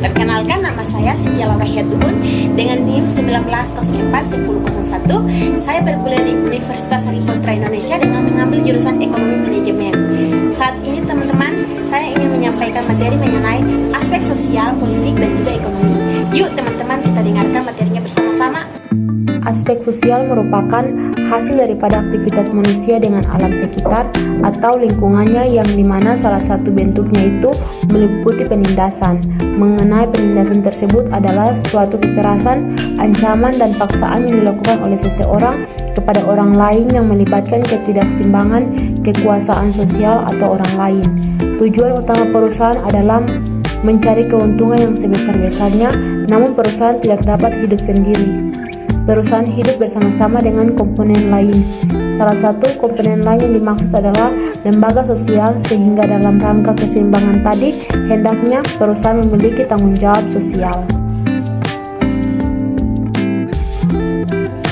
Perkenalkan, nama saya Cynthia Laura Hiatubun dengan NIM 1904-1001. Saya berkuliah di Universitas Hariputra Indonesia dengan mengambil jurusan Ekonomi Manajemen. Saat ini teman-teman, saya ingin menyampaikan materi mengenai aspek sosial, politik, dan juga ekonomi. Yuk teman-teman, kita dengarkan materinya bersama-sama. Aspek sosial merupakan hasil daripada aktivitas manusia dengan alam sekitar atau lingkungannya, yang dimana salah satu bentuknya itu meliputi penindasan. Mengenai penindasan tersebut adalah suatu kekerasan, ancaman, dan paksaan yang dilakukan oleh seseorang kepada orang lain yang melibatkan ketidakseimbangan kekuasaan sosial atau orang lain. Tujuan utama perusahaan adalah mencari keuntungan yang sebesar-besarnya, namun perusahaan tidak dapat hidup sendiri. Perusahaan hidup bersama-sama dengan komponen lain. Salah satu komponen lain yang dimaksud adalah lembaga sosial, sehingga dalam rangka keseimbangan tadi, hendaknya perusahaan memiliki tanggung jawab sosial.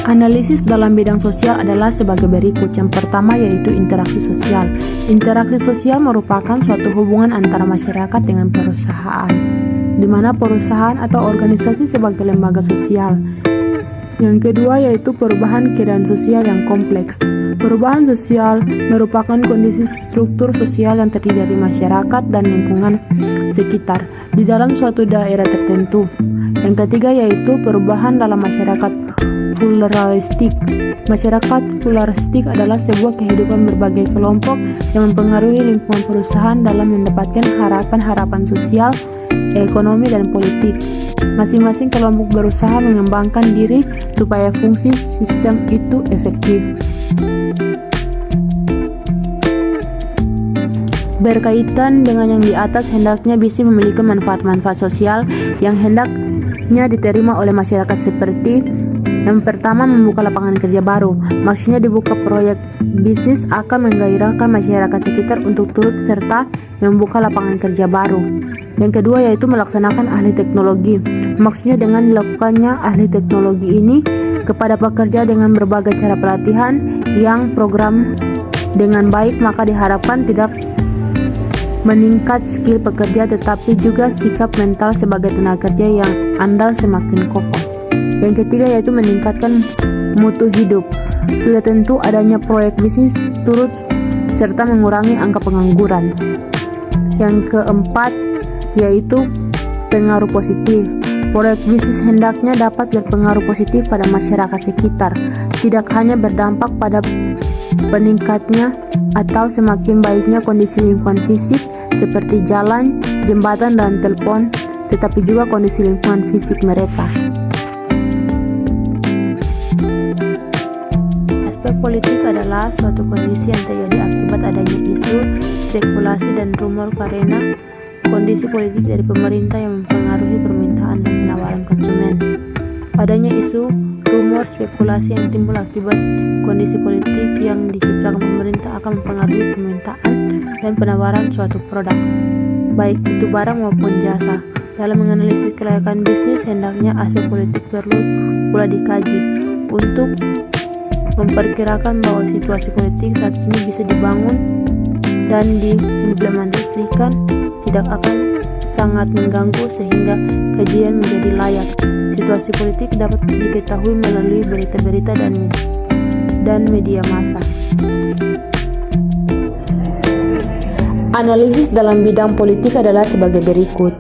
Analisis dalam bidang sosial adalah sebagai berikut. Yang pertama yaitu interaksi sosial. Interaksi sosial merupakan suatu hubungan antara masyarakat dengan perusahaan, di mana perusahaan atau organisasi sebagai lembaga sosial. Yang kedua yaitu perubahan keadaan sosial yang kompleks. Perubahan sosial merupakan kondisi struktur sosial yang terdiri dari masyarakat dan lingkungan sekitar di dalam suatu daerah tertentu. Yang ketiga yaitu perubahan dalam masyarakat pluralistik. Masyarakat pluralistik adalah sebuah kehidupan berbagai kelompok yang mempengaruhi lingkungan perusahaan dalam mendapatkan harapan-harapan sosial, ekonomi, dan politik. Masing-masing kelompok berusaha mengembangkan diri supaya fungsi sistem itu efektif. Berkaitan dengan yang di atas, hendaknya bisa memiliki manfaat-manfaat sosial yang hendaknya diterima oleh masyarakat, seperti yang pertama, membuka lapangan kerja baru. Maksudnya dibuka proyek bisnis akan menggairahkan masyarakat sekitar untuk turut serta membuka lapangan kerja baru. Yang kedua yaitu melaksanakan ahli teknologi. Maksudnya dengan dilakukannya ahli teknologi ini kepada pekerja dengan berbagai cara pelatihan yang program dengan baik, maka diharapkan tidak meningkat skill pekerja tetapi juga sikap mental sebagai tenaga kerja yang andal semakin kokoh. Yang ketiga yaitu meningkatkan mutu hidup. Sudah tentu adanya proyek bisnis turut serta mengurangi angka pengangguran. Yang keempat yaitu pengaruh positif. Proyek bisnis hendaknya dapat berpengaruh positif pada masyarakat sekitar, tidak hanya berdampak pada peningkatnya atau semakin baiknya kondisi lingkungan fisik seperti jalan, jembatan, dan telepon, tetapi juga kondisi lingkungan fisik mereka. Aspek politik adalah suatu kondisi yang terjadi akibat adanya isu, spekulasi, dan rumor karena kondisi politik dari pemerintah yang mempengaruhi permintaan dan penawaran konsumen. Adanya isu, rumor, spekulasi yang timbul akibat kondisi politik yang diciptakan pemerintah akan mempengaruhi permintaan dan penawaran suatu produk, baik itu barang maupun jasa. Dalam menganalisis kelayakan bisnis, hendaknya aspek politik perlu pula dikaji untuk memperkirakan bahwa situasi politik saat ini bisa dibangun dan diimplementasikan tidak akan sangat mengganggu sehingga kajian menjadi layak. Situasi politik dapat diketahui melalui berita-berita dan media massa. Analisis dalam bidang politik adalah sebagai berikut.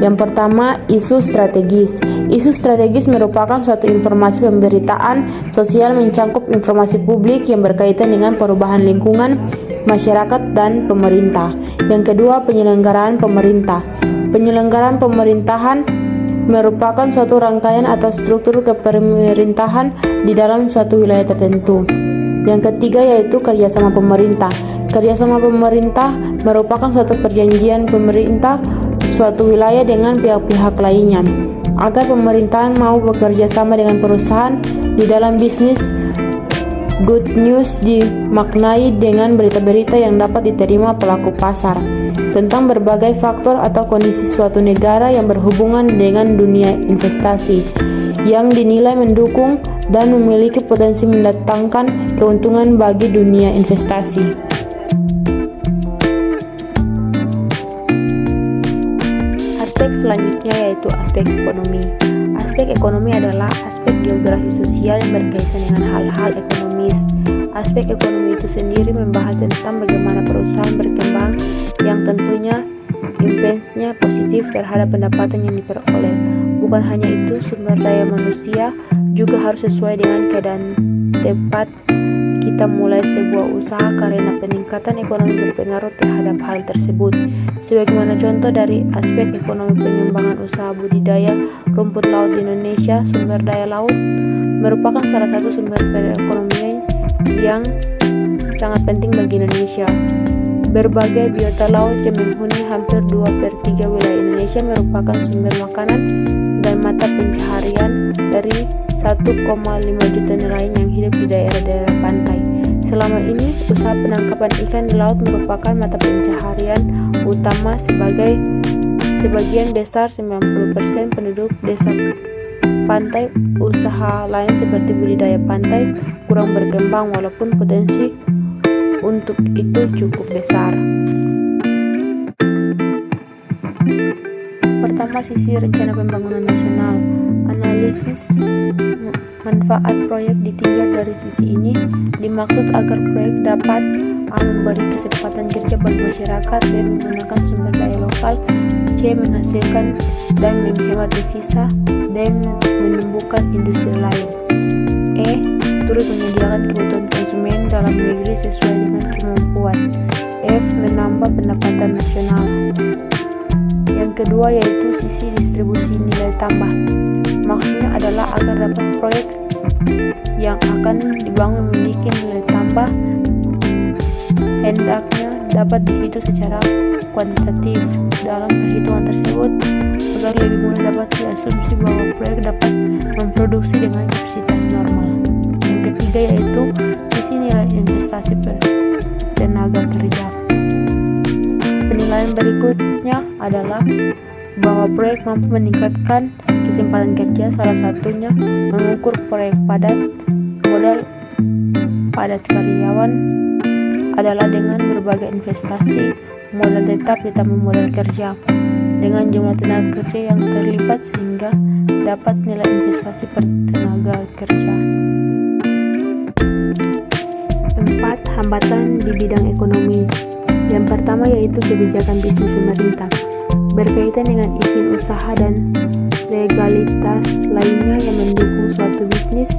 Yang pertama, isu strategis. Isu strategis merupakan suatu informasi pemberitaan sosial mencakup informasi publik yang berkaitan dengan perubahan lingkungan, masyarakat, dan pemerintah. Yang kedua, penyelenggaraan pemerintah. Penyelenggaraan pemerintahan merupakan suatu rangkaian atau struktur kepemerintahan di dalam suatu wilayah tertentu. Yang ketiga yaitu kerjasama pemerintah. Kerjasama pemerintah merupakan suatu perjanjian pemerintah suatu wilayah dengan pihak-pihak lainnya agar pemerintahan mau bekerja sama dengan perusahaan di dalam bisnis. Good news dimaknai dengan berita-berita yang dapat diterima pelaku pasar tentang berbagai faktor atau kondisi suatu negara yang berhubungan dengan dunia investasi yang dinilai mendukung dan memiliki potensi mendatangkan keuntungan bagi dunia investasi. Aspek selanjutnya yaitu aspek ekonomi. Aspek ekonomi adalah aspek geografi sosial yang berkaitan dengan hal-hal ekonomis. Aspek ekonomi itu sendiri membahas tentang bagaimana perusahaan berkembang yang tentunya impactnya positif terhadap pendapatan yang diperoleh. Bukan hanya itu, sumber daya manusia juga harus sesuai dengan keadaan tepat kita mulai sebuah usaha karena peningkatan ekonomi berpengaruh terhadap hal tersebut. Sebagaimana contoh dari aspek ekonomi pengembangan usaha budidaya rumput laut di Indonesia, sumber daya laut merupakan salah satu sumber perekonomian yang sangat penting bagi Indonesia. Berbagai biota laut yang menghuni hampir 2/3 wilayah Indonesia merupakan sumber makanan dan mata pencaharian dari 1,5 juta nelayan yang hidup di daerah-daerah pantai. Selama ini, usaha penangkapan ikan di laut merupakan mata pencaharian utama sebagian besar 90% penduduk desa pantai. Usaha lain seperti budidaya pantai kurang berkembang walaupun potensi untuk itu cukup besar. Pertama, sisi rencana pembangunan nasional. Analisis manfaat proyek ditinjau dari sisi ini. Dimaksud agar proyek dapat memberi kesempatan kerja bagi masyarakat, B. menggunakan sumber daya lokal, C. menghasilkan dan menghemat devisa, D. menumbuhkan industri lain, E. turut menyediakan kebutuhan konsumen dalam negeri sesuai dengan kemampuan, F. menambah pendapatan nasional. Yang kedua yaitu sisi distribusi nilai tambah. Maksudnya adalah agar dapat proyek yang akan dibangun memiliki nilai tambah, hendaknya dapat dihitung secara kuantitatif. Dalam perhitungan tersebut, agar lebih mudah dapat diasumsi bahwa proyek dapat memproduksi dengan kapasitas normal. Yang ketiga yaitu sisi nilai investasi per tenaga kerja. Penilaian berikutnya adalah bahwa proyek mampu meningkatkan kesempatan kerja, salah satunya mengukur proyek padat. Modal padat karyawan adalah dengan berbagai investasi modal tetap ditambah modal kerja dengan jumlah tenaga kerja yang terlibat sehingga dapat nilai investasi per tenaga kerja. 4. Hambatan di bidang ekonomi. Yang pertama yaitu kebijakan bisnis pemerintah berkaitan dengan izin usaha dan legalitas lainnya yang mendukung suatu bisnis,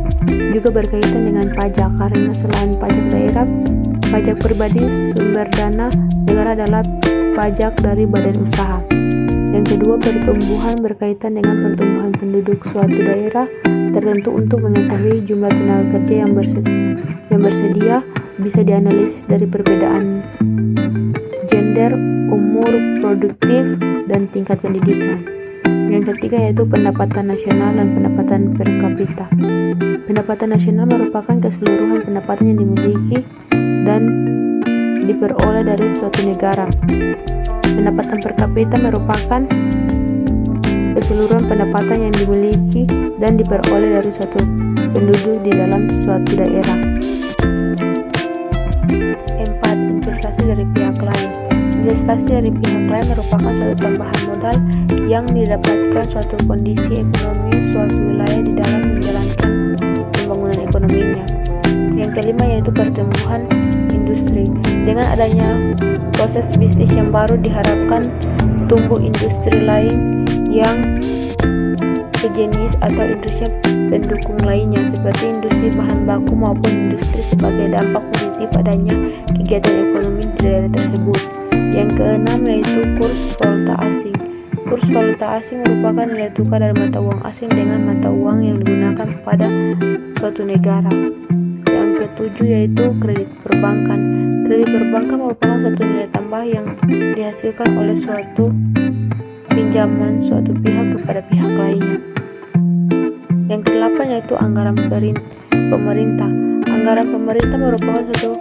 juga berkaitan dengan pajak karena selain pajak daerah, pajak pribadi, sumber dana negara adalah pajak dari badan usaha. Yang kedua, pertumbuhan berkaitan dengan pertumbuhan penduduk suatu daerah tertentu. Untuk mengetahui jumlah tenaga kerja yang bersedia bisa dianalisis dari perbedaan gender, umur, produktif, dan tingkat pendidikan. Yang ketiga yaitu pendapatan nasional dan pendapatan per kapita. Pendapatan nasional merupakan keseluruhan pendapatan yang dimiliki dan diperoleh dari suatu negara. Pendapatan per kapita merupakan keseluruhan pendapatan yang dimiliki dan diperoleh dari suatu penduduk di dalam suatu daerah. 4. Investasi dari pihak lain. Investasi dari pihak lain merupakan suatu tambahan modal yang didapatkan suatu kondisi ekonomi suatu wilayah di dalam menjalankan pembangunan ekonominya. Yang kelima yaitu pertumbuhan industri. Dengan adanya proses bisnis yang baru diharapkan tumbuh industri lain yang sejenis atau industri pendukung lainnya seperti industri bahan baku maupun industri sebagai dampak positif adanya kegiatan ekonomi di daerah tersebut. Yang keenam yaitu kurs valuta asing. Kurs valuta asing merupakan nilai tukar dari mata uang asing dengan mata uang yang digunakan pada suatu negara. Yang ketujuh yaitu kredit perbankan. Kredit perbankan merupakan suatu nilai tambah yang dihasilkan oleh suatu pinjaman suatu pihak kepada pihak lainnya. Yang kedelapan yaitu anggaran pemerintah. Anggaran pemerintah merupakan suatu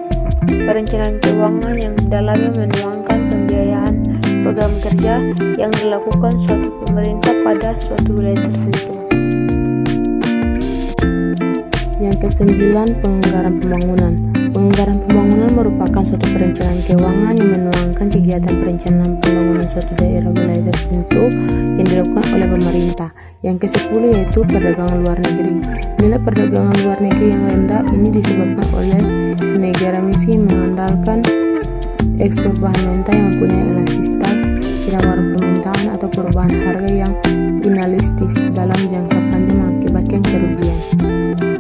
perencanaan keuangan yang di dalamnya menuangkan pembiayaan program kerja yang dilakukan suatu pemerintah pada suatu wilayah tertentu. Yang kesembilan, penganggaran pembangunan. Penganggaran pembangunan merupakan suatu perencanaan keuangan yang menuangkan kegiatan perencanaan pembangunan suatu daerah wilayah tertentu yang dilakukan oleh pemerintah. Yang ke-10 yaitu perdagangan luar negeri. Nilai perdagangan luar negeri yang rendah ini disebabkan oleh negara miskin mengandalkan ekspor bahan mentah yang mempunyai elastisitas penyaluran permintaan atau perubahan harga yang inalistis dalam jangka panjang mengakibatkan kerugian.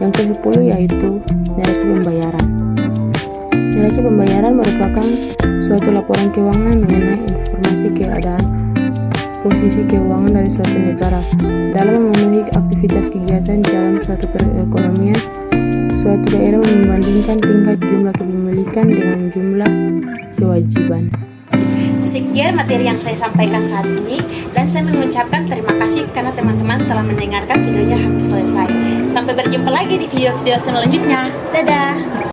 Yang ke-10 yaitu neraca pembayaran. Neraca pembayaran merupakan suatu laporan keuangan mengenai informasi keadaan posisi keuangan dari suatu negara dalam memenuhi aktivitas kegiatan dalam suatu perekonomian. Suatu daerah membandingkan tingkat jumlah kepemilikan dengan jumlah kewajiban. Sekian materi yang saya sampaikan saat ini, dan saya mengucapkan terima kasih karena teman-teman telah mendengarkan videonya hampir selesai. Sampai berjumpa lagi di video-video selanjutnya. Dadah!